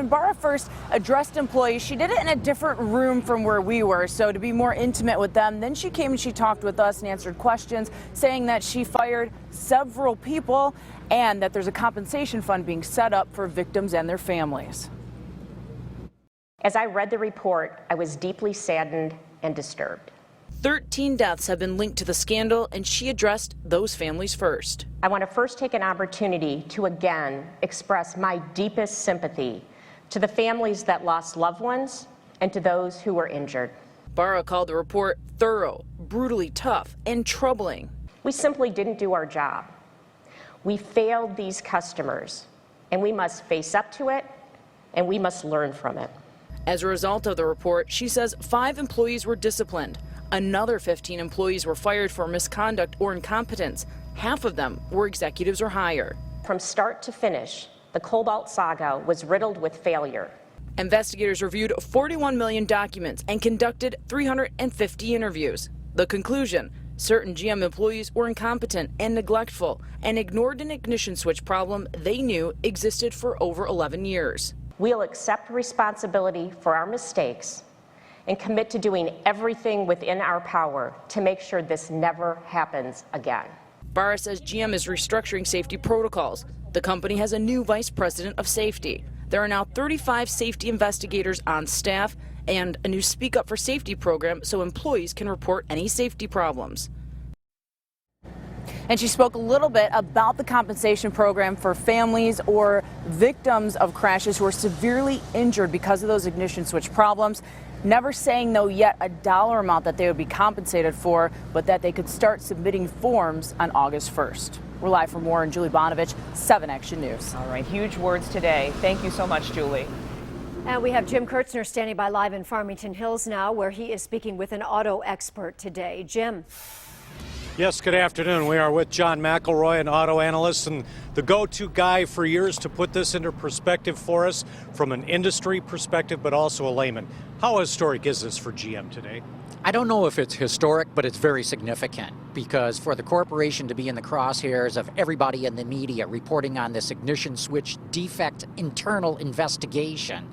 when Barra first addressed employees, she did it in a different room from where we were, so to be more intimate with them. Then she came and she talked with us and answered questions, saying that she fired several people and that there's a compensation fund being set up for victims and their families. As I read the report, I was deeply saddened and disturbed. 13 deaths have been linked to the scandal, and she addressed those families first. I want to first take an opportunity to again express my deepest sympathy to the families that lost loved ones and to those who were injured. Barra called the report thorough, brutally tough, and troubling. We simply didn't do our job. We failed these customers, and we must face up to it, and we must learn from it. As a result of the report, she says 5 employees were disciplined. Another 15 employees were fired for misconduct or incompetence. Half of them were executives or higher. From start to finish, the Cobalt saga was riddled with failure. Investigators reviewed 41 million documents and conducted 350 interviews. The conclusion: certain GM employees were incompetent and neglectful and ignored an ignition switch problem they knew existed for over 11 years. We'll accept responsibility for our mistakes and commit to doing everything within our power to make sure this never happens again. Barra says GM is restructuring safety protocols. The company has a new vice president of safety. There are now 35 safety investigators on staff and a new Speak Up for Safety program so employees can report any safety problems. And she spoke a little bit about the compensation program for families or victims of crashes who are severely injured because of those ignition switch problems. Never saying, though, yet a dollar amount that they would be compensated for, but that they could start submitting forms on August 1st. We're live for more, and Julie Bonovich, 7 Action News. All right, huge words today. Thank you so much, Julie. And we have Jim Kurtzner standing by live in Farmington Hills now, where he is speaking with an auto expert today. Jim. Yes, good afternoon. We are with John McElroy, an auto analyst and the go-to guy for years to put this into perspective for us from an industry perspective, but also a layman. How historic is this for GM today? I don't know if it's historic, but it's very significant because for the corporation to be in the crosshairs of everybody in the media reporting on this ignition switch defect internal investigation,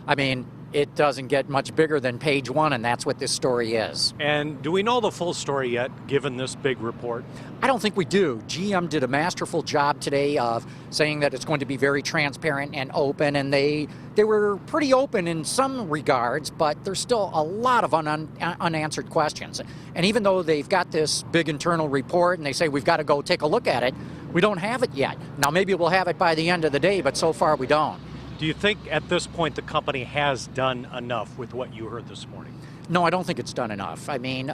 I mean, it doesn't get much bigger than page 1, and that's what this story is. And do we know the full story yet, given this big report? I don't think we do. GM did a masterful job today of saying that it's going to be very transparent and open, and they were pretty open in some regards, but there's still a lot of unanswered questions. And even though they've got this big internal report and they say we've got to go take a look at it, we don't have it yet. Now maybe we'll have it by the end of the day, but so far we don't. Do you think at this point the company has done enough with what you heard this morning? No, I don't think it's done enough. I mean,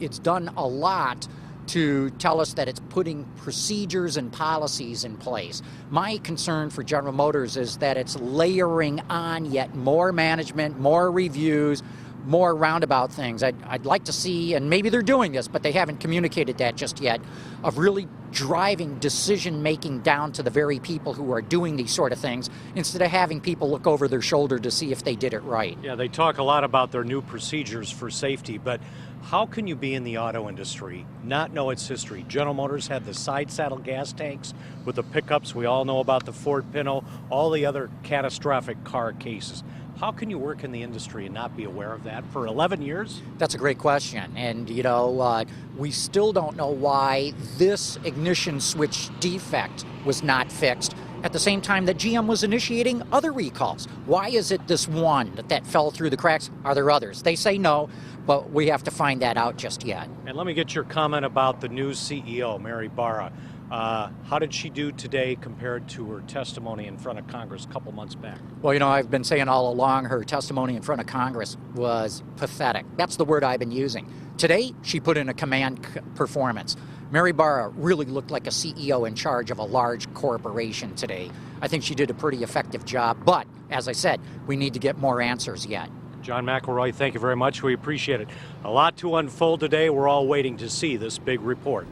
it's done a lot to tell us that it's putting procedures and policies in place. My concern for General Motors is that it's layering on yet more management, more reviews, more roundabout things. I'd like to see, and maybe they're doing this, but they haven't communicated that just yet, of really driving decision-making down to the very people who are doing these sort of things, instead of having people look over their shoulder to see if they did it right. Yeah, they talk a lot about their new procedures for safety, but how can you be in the auto industry, not know its history? General Motors had the side saddle gas tanks with the pickups. We all know about the Ford Pinto, all the other catastrophic car cases. How can you work in the industry and not be aware of that for 11 years? That's a great question. And, you know, we still don't know why this ignition switch defect was not fixed at the same time that GM was initiating other recalls. Why is it this one that fell through the cracks? Are there others? They say no, but we have to find that out just yet. And let me get your comment about the new CEO, Mary Barra. How did she do today compared to her testimony in front of Congress a couple months back? Well, you know, I've been saying all along her testimony in front of Congress was pathetic. That's the word I've been using. Today, she put in a command performance. Mary Barra really looked like a CEO in charge of a large corporation today. I think she did a pretty effective job, but as I said, we need to get more answers yet. John McElroy, thank you very much. We appreciate it. A lot to unfold today. We're all waiting to see this big report.